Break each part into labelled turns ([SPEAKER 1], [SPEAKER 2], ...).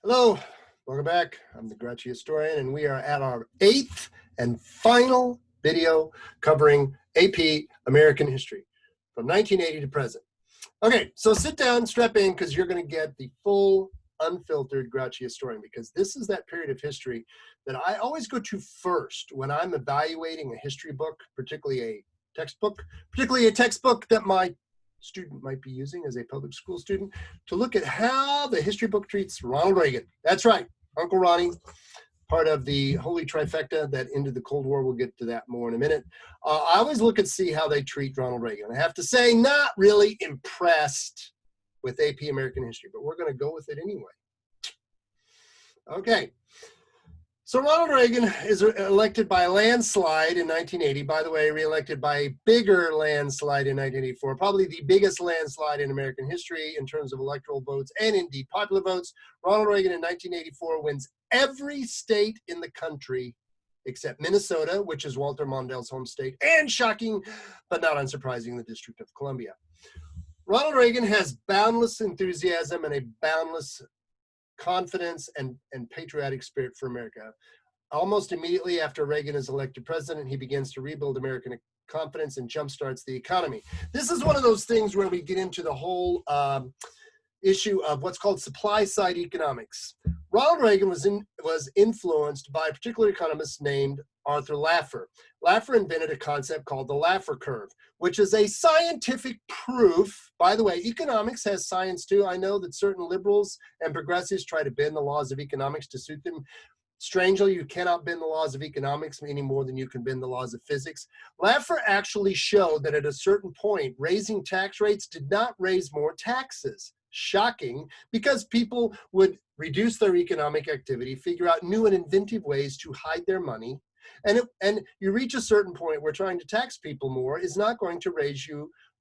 [SPEAKER 1] Hello, welcome back. I'm the Grouchy Historian, and we are at our 8th and final video covering AP American history from 1980 to present. Okay, so sit down, strap in, because you're going to get the full, unfiltered Grouchy Historian, because this is that period of history that I always go to first when I'm evaluating a history book, particularly a textbook that my student might be using as a public school student, to look at how the history book treats Ronald Reagan. That's right, Uncle Ronnie, part of the Holy Trifecta that ended the Cold War. We'll get to that more in a minute. I always look and see how they treat Ronald Reagan. I have to say, not really impressed with AP American history, but we're going to go with it anyway. Okay. So Ronald Reagan is elected by a landslide in 1980. By the way, reelected by a bigger landslide in 1984, probably the biggest landslide in American history in terms of electoral votes and indeed popular votes. Ronald Reagan in 1984 wins every state in the country except Minnesota, which is Walter Mondale's home state, and shocking, but not unsurprising, the District of Columbia. Ronald Reagan has boundless enthusiasm and a boundless confidence and patriotic spirit for America. Almost immediately after Reagan is elected president, he begins to rebuild American confidence and jumpstarts the economy. This is one of those things where we get into the whole issue of what's called supply side economics. Ronald Reagan was influenced by a particular economist named Arthur Laffer. Laffer invented a concept called the Laffer curve, which is a scientific proof. By the way, economics has science too. I know that certain liberals and progressives try to bend the laws of economics to suit them. Strangely, you cannot bend the laws of economics any more than you can bend the laws of physics. Laffer actually showed that at a certain point, raising tax rates did not raise more taxes. Shocking, because people would reduce their economic activity, figure out new and inventive ways to hide their money, and you reach a certain point where trying to tax people more is not going to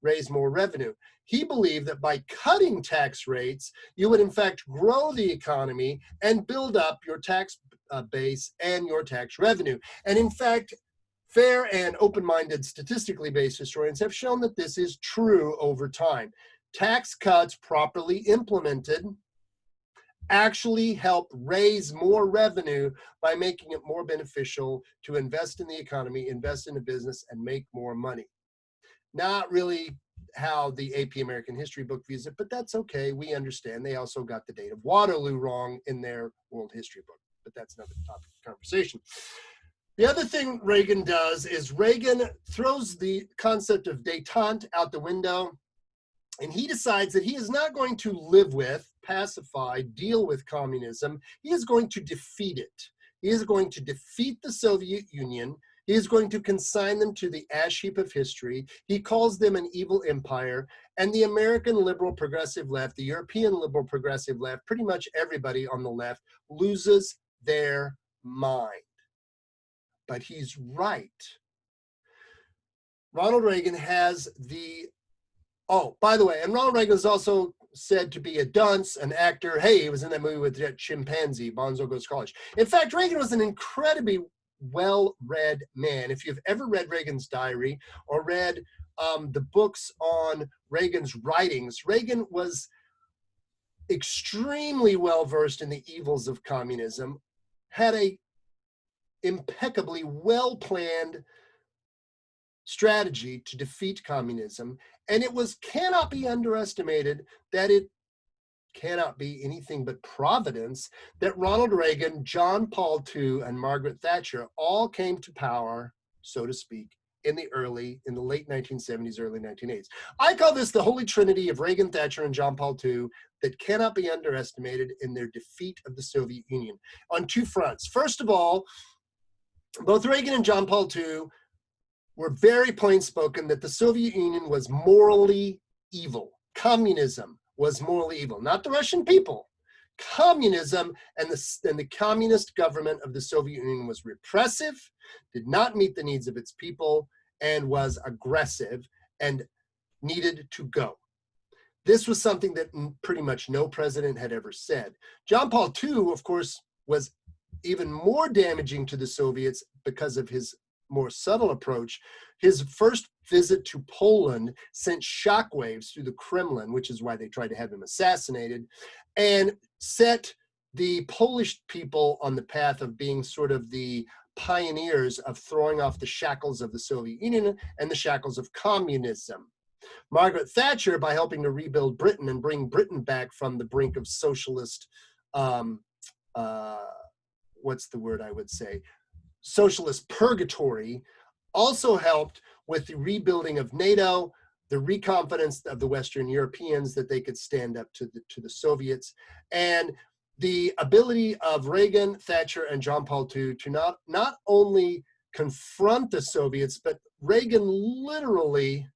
[SPEAKER 1] raise more revenue. He believed that by cutting tax rates, you would in fact grow the economy and build up your tax base and your tax revenue. And in fact, fair and open-minded statistically based historians have shown that this is true over time. Tax cuts properly implemented actually help raise more revenue by making it more beneficial to invest in the economy, invest in a business, and make more money. Not really how the AP American history book views it, but that's okay. We understand. They also got the date of Waterloo wrong in their world history book, but that's another topic of conversation. The other thing Reagan does is Reagan throws the concept of détente out the window, and he decides that he is not going to live with, pacify, deal with communism. He is going to defeat it. He is going to defeat the Soviet Union. He is going to consign them to the ash heap of history. He calls them an evil empire. And the American liberal progressive left, the European liberal progressive left, pretty much everybody on the left loses their mind. But he's right. Ronald Reagan has the Oh, by the way, and Ronald Reagan is also said to be a dunce, an actor. Hey, he was in that movie with that chimpanzee, Bonzo Goes to College. In fact, Reagan was an incredibly well-read man. If you've ever read Reagan's diary or read the books on Reagan's writings, Reagan was extremely well-versed in the evils of communism, had a impeccably well-planned strategy to defeat communism, and it cannot be underestimated that it cannot be anything but providence that Ronald Reagan, John Paul II, and Margaret Thatcher all came to power, so to speak, in the late 1970s, early 1980s. I call this the Holy Trinity of Reagan, Thatcher, and John Paul II that cannot be underestimated in their defeat of the Soviet Union on two fronts. First of all, both Reagan and John Paul II were very plain spoken that the Soviet Union was morally evil. Communism was morally evil, not the Russian people. Communism and the communist government of the Soviet Union was repressive, did not meet the needs of its people, and was aggressive and needed to go. This was something that pretty much no president had ever said. John Paul II, of course, was even more damaging to the Soviets because of his more subtle approach. His first visit to Poland sent shockwaves through the Kremlin, which is why they tried to have him assassinated, and set the Polish people on the path of being sort of the pioneers of throwing off the shackles of the Soviet Union and the shackles of communism. Margaret Thatcher, by helping to rebuild Britain and bring Britain back from the brink of socialist, what's the word I would say, socialist purgatory, also helped with the rebuilding of NATO, the reconfidence of the Western Europeans that they could stand up to the Soviets, and the ability of Reagan, Thatcher, and John Paul II to not only confront the Soviets, but Reagan literally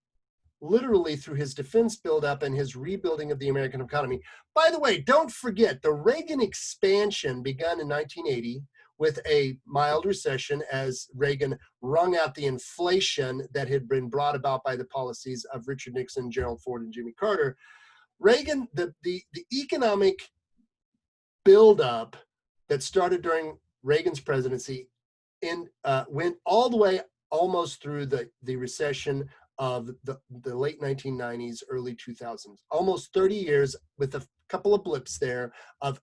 [SPEAKER 1] through his defense buildup and his rebuilding of the American economy. By the way, don't forget, the Reagan expansion began in 1980 with a mild recession as Reagan wrung out the inflation that had been brought about by the policies of Richard Nixon, Gerald Ford, and Jimmy Carter. Reagan, the economic buildup that started during Reagan's presidency went all the way almost through the recession of the late 1990s, early 2000s, almost 30 years with a couple of blips there of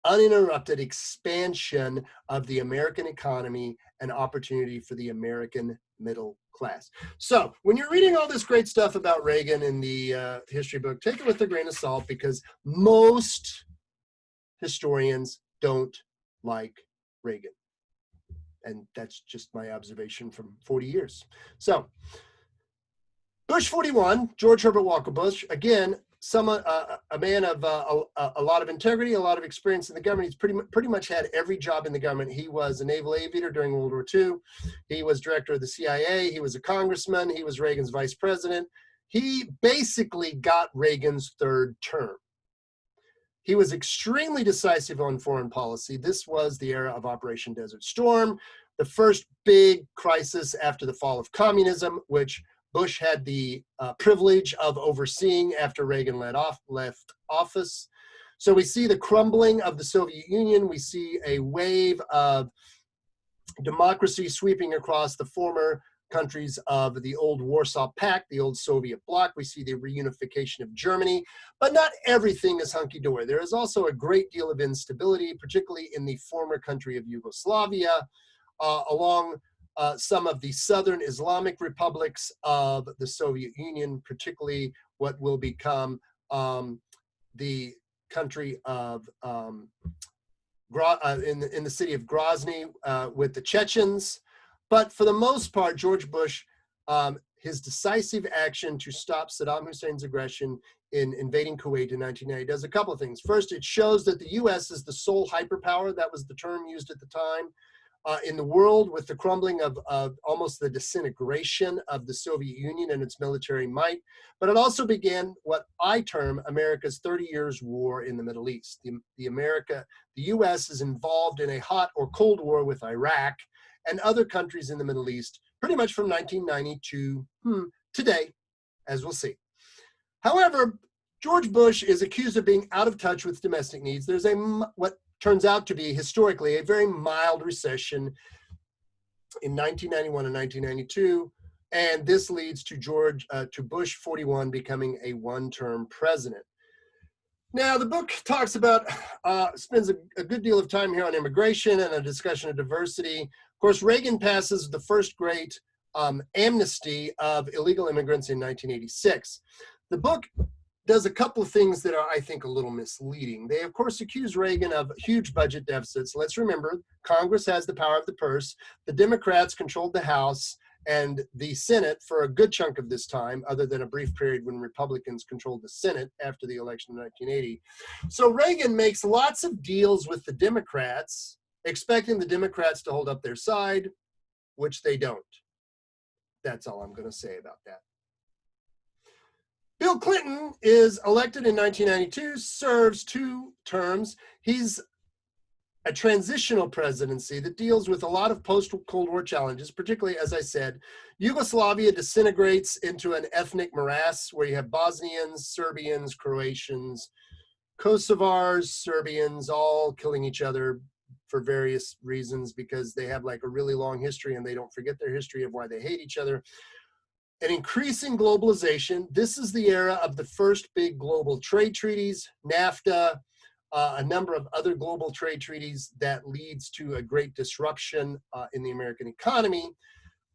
[SPEAKER 1] uninterrupted expansion of the American economy and opportunity for the American middle class. So when you're reading all this great stuff about Reagan in the history book, take it with a grain of salt, because most historians don't like Reagan. And that's just my observation from 40 years. So Bush 41, George Herbert Walker Bush, again, a man of a lot of integrity, a lot of experience in the government. He's pretty much had every job in the government. He was a naval aviator during World War II. He was director of the CIA. He was a congressman. He was Reagan's vice president. He basically got Reagan's third term. He was extremely decisive on foreign policy. This was the era of Operation Desert Storm, the first big crisis after the fall of communism, which Bush had the privilege of overseeing after Reagan left office. So we see the crumbling of the Soviet Union. We see a wave of democracy sweeping across the former countries of the old Warsaw Pact, the old Soviet bloc. We see the reunification of Germany, but not everything is hunky-dory. There is also a great deal of instability, particularly in the former country of Yugoslavia, along some of the southern Islamic republics of the Soviet Union, particularly what will become the country of in the city of Grozny with the Chechens. But for the most part, George Bush, his decisive action to stop Saddam Hussein's aggression in invading Kuwait in 1990 does a couple of things. First, it shows that the U.S. is the sole hyperpower. That was the term used at the time. In the world, with the crumbling of almost the disintegration of the Soviet Union and its military might. But it also began what I term America's 30 years war in the Middle East. The U.S. is involved in a hot or cold war with Iraq and other countries in the Middle East, pretty much from 1990 to today, as we'll see. However, George Bush is accused of being out of touch with domestic needs. There's what turns out to be historically a very mild recession in 1991 and 1992, and this leads to Bush 41 becoming a one-term president. Now, the book talks about, spends a good deal of time here on immigration and a discussion of diversity. Of course, Reagan passes the first great amnesty of illegal immigrants in 1986. The book does a couple of things that are, I think, a little misleading. They, of course, accuse Reagan of huge budget deficits. Let's remember, Congress has the power of the purse. The Democrats controlled the House and the Senate for a good chunk of this time, other than a brief period when Republicans controlled the Senate after the election of 1980. So Reagan makes lots of deals with the Democrats, expecting the Democrats to hold up their side, which they don't. That's all I'm going to say about that. Bill Clinton is elected in 1992, serves 2 terms. He's a transitional presidency that deals with a lot of post-Cold War challenges, particularly, as I said, Yugoslavia disintegrates into an ethnic morass where you have Bosnians, Serbians, Croatians, Kosovars, Serbians, all killing each other for various reasons because they have like a really long history and they don't forget their history of why they hate each other. An increasing globalization. This is the era of the first big global trade treaties, NAFTA, a number of other global trade treaties that leads to a great disruption in the American economy.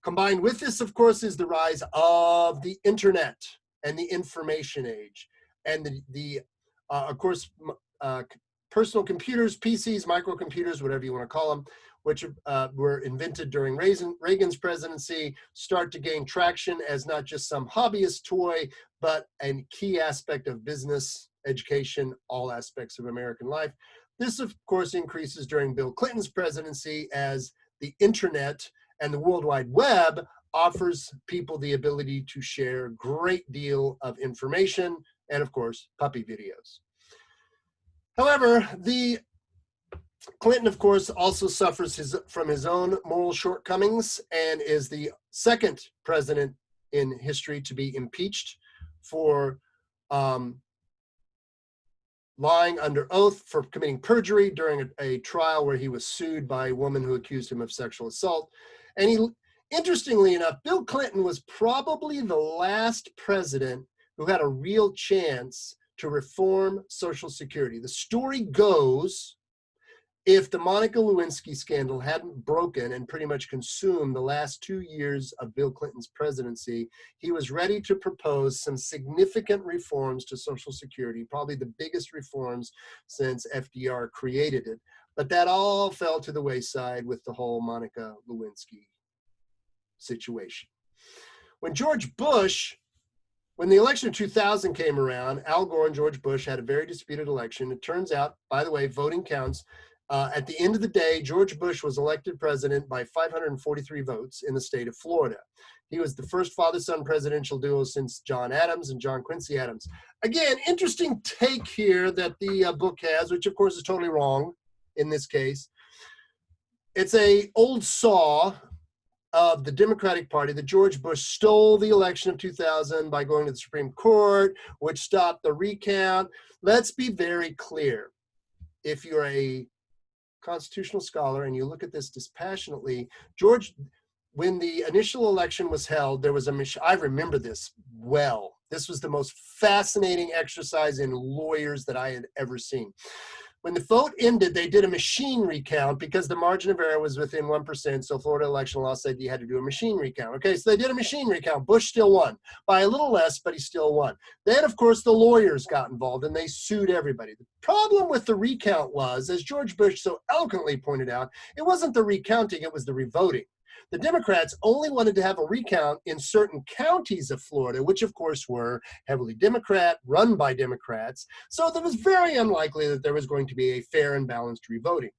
[SPEAKER 1] Combined with this, of course, is the rise of the internet and the information age, and of course, personal computers, PCs, microcomputers, whatever you want to call them, which were invented during Reagan's presidency, start to gain traction as not just some hobbyist toy, but a key aspect of business, education, all aspects of American life. This, of course, increases during Bill Clinton's presidency as the internet and the World Wide Web offers people the ability to share a great deal of information and, of course, puppy videos. However, Clinton, of course, also suffers from his own moral shortcomings and is the second president in history to be impeached for lying under oath, for committing perjury during a trial where he was sued by a woman who accused him of sexual assault. And interestingly enough, Bill Clinton was probably the last president who had a real chance to reform Social Security. The story goes, if the Monica Lewinsky scandal hadn't broken and pretty much consumed the last 2 years of Bill Clinton's presidency, he was ready to propose some significant reforms to Social Security, probably the biggest reforms since FDR created it. But that all fell to the wayside with the whole Monica Lewinsky situation. When the election of 2000 came around, Al Gore and George Bush had a very disputed election. It turns out, by the way, voting counts. At the end of the day, George Bush was elected president by 543 votes in the state of Florida. He was the first father-son presidential duo since John Adams and John Quincy Adams. Again, interesting take here that the book has, which of course is totally wrong in this case. It's an old saw of the Democratic Party that George Bush stole the election of 2000 by going to the Supreme Court, which stopped the recount. Let's be very clear. If you're a constitutional scholar and you look at this dispassionately, when the initial election was held, there was I remember this well. This was the most fascinating exercise in lawyers that I had ever seen. When the vote ended, they did a machine recount because the margin of error was within 1%. So Florida election law said you had to do a machine recount. Okay, so they did a machine recount. Bush still won by a little less, but he still won. Then, of course, the lawyers got involved and they sued everybody. The problem with the recount was, as George Bush so eloquently pointed out, it wasn't the recounting, it was the revoting. The Democrats only wanted to have a recount in certain counties of Florida, which of course were heavily Democrat, run by Democrats. So it was very unlikely that there was going to be a fair and balanced revoting.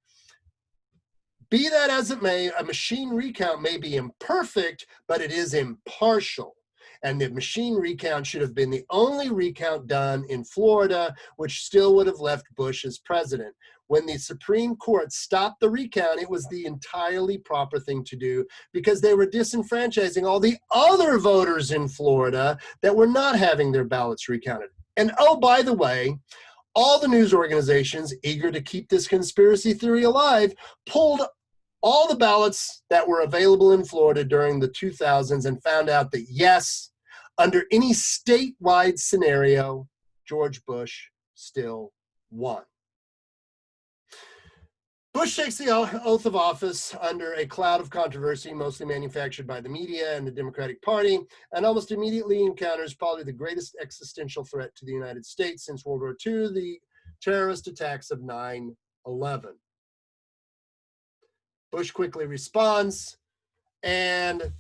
[SPEAKER 1] Be that as it may, a machine recount may be imperfect, but it is impartial. And the machine recount should have been the only recount done in Florida, which still would have left Bush as president. When the Supreme Court stopped the recount, it was the entirely proper thing to do because they were disenfranchising all the other voters in Florida that were not having their ballots recounted. And oh, by the way, all the news organizations eager to keep this conspiracy theory alive pulled all the ballots that were available in Florida during the 2000s and found out that yes, under any statewide scenario, George Bush still won. Bush takes the oath of office under a cloud of controversy, mostly manufactured by the media and the Democratic Party, and almost immediately encounters probably the greatest existential threat to the United States since World War II, the terrorist attacks of 9/11. Bush quickly responds, and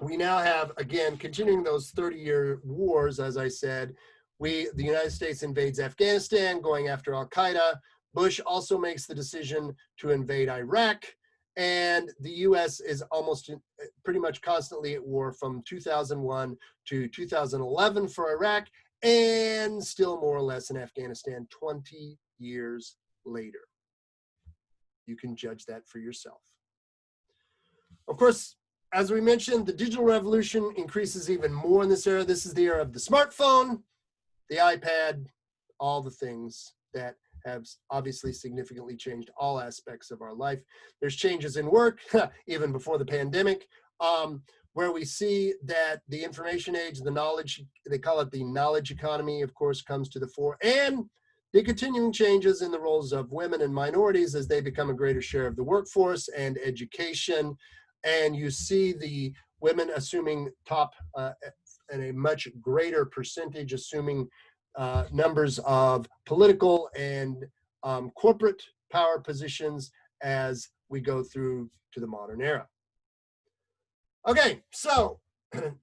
[SPEAKER 1] we now have, again, continuing those 30-year wars, as I said, the United States invades Afghanistan, going after Al-Qaeda. Bush also makes the decision to invade Iraq, and the U.S. is almost pretty much constantly at war from 2001 to 2011 for Iraq, and still more or less in Afghanistan 20 years later. You can judge that for yourself. Of course, as we mentioned, the digital revolution increases even more in this era. This is the era of the smartphone, the iPad, all the things that have obviously significantly changed all aspects of our life. There's changes in work, even before the pandemic, where we see that the information age, the knowledge, they call it the knowledge economy, of course, comes to the fore. And the continuing changes in the roles of women and minorities as they become a greater share of the workforce and education. And you see the women assuming top and a much greater percentage, assuming numbers of political and corporate power positions as we go through to the modern era. Okay, so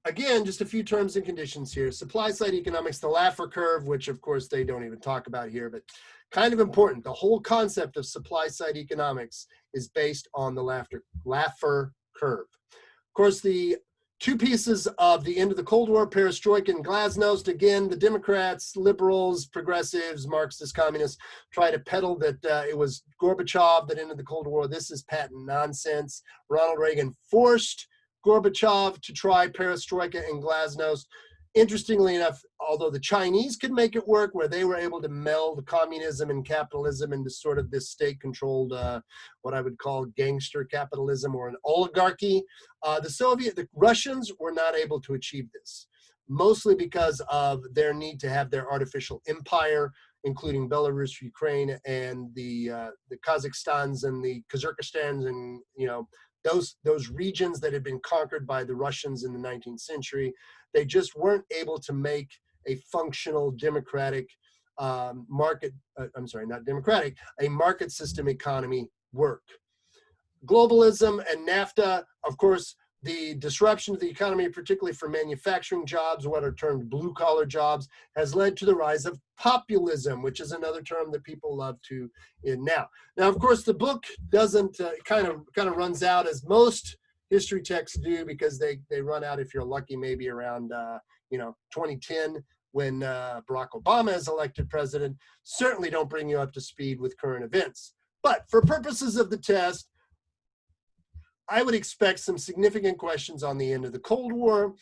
[SPEAKER 1] again, just a few terms and conditions here. Supply side economics, the Laffer curve, which of course they don't even talk about here, but kind of important. The whole concept of supply side economics is based on the Laffer curve. Of course, the two pieces of the end of the Cold War, perestroika and glasnost. Again, the Democrats, liberals, progressives, Marxists, communists try to peddle that it was Gorbachev that ended the Cold War. This is patent nonsense. Ronald Reagan forced Gorbachev to try perestroika and glasnost. Interestingly enough, although the Chinese could make it work, where they were able to meld communism and capitalism into sort of this state-controlled, what I would call gangster capitalism or an oligarchy, the Russians were not able to achieve this, mostly because of their need to have their artificial empire, including Belarus, Ukraine, and the Kazakhstans and the Kyrgyzstans, and those regions that had been conquered by the Russians in the 19th century. They just weren't able to make a functional democratic a market system economy work. Globalism and NAFTA, of course, the disruption of the economy, particularly for manufacturing jobs, what are termed blue-collar jobs, has led to the rise of populism, which is another term that people love to now. Now, of course, the book doesn't kind of runs out, as most history texts do, because they run out, if you're lucky, maybe around 2010, when Barack Obama is elected president. Certainly don't bring you up to speed with current events. But for purposes of the test, I would expect some significant questions on the end of the Cold War,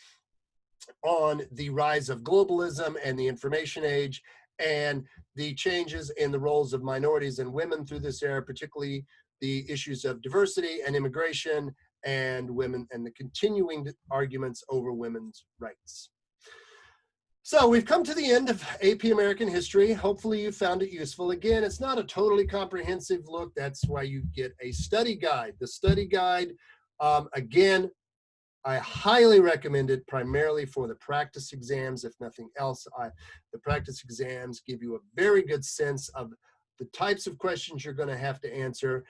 [SPEAKER 1] on the rise of globalism and the information age, and the changes in the roles of minorities and women through this era, particularly the issues of diversity and immigration and women, and the continuing arguments over women's rights. So we've come to the end of AP American History. Hopefully you found it useful. Again, it's not a totally comprehensive look. That's why you get a study guide. The study guide, again, I highly recommend it primarily for the practice exams, if nothing else. The practice exams give you a very good sense of the types of questions you're going to have to answer,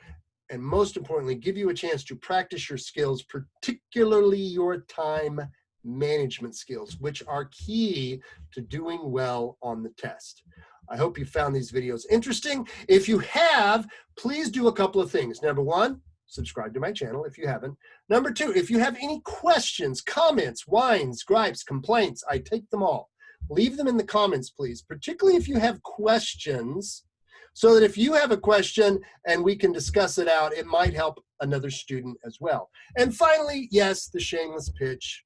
[SPEAKER 1] and most importantly, give you a chance to practice your skills, particularly your time management skills, which are key to doing well on the test. I hope you found these videos interesting. If you have, please do a couple of things. Number one, subscribe to my channel if you haven't. Number two, if you have any questions, comments, whines, gripes, complaints, I take them all. Leave them in the comments, please, particularly if you have questions, so that if you have a question and we can discuss it out, it might help another student as well. And finally, yes, the shameless pitch.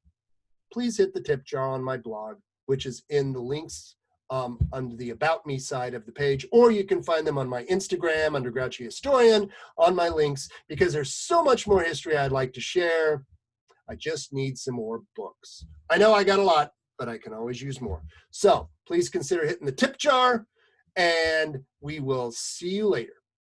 [SPEAKER 1] Please hit the tip jar on my blog, which is in the links under the About Me side of the page, or you can find them on my Instagram under Grouchy Historian on my links, because there's so much more history I'd like to share. I just need some more books. I know I got a lot, but I can always use more. So please consider hitting the tip jar, and we will see you later.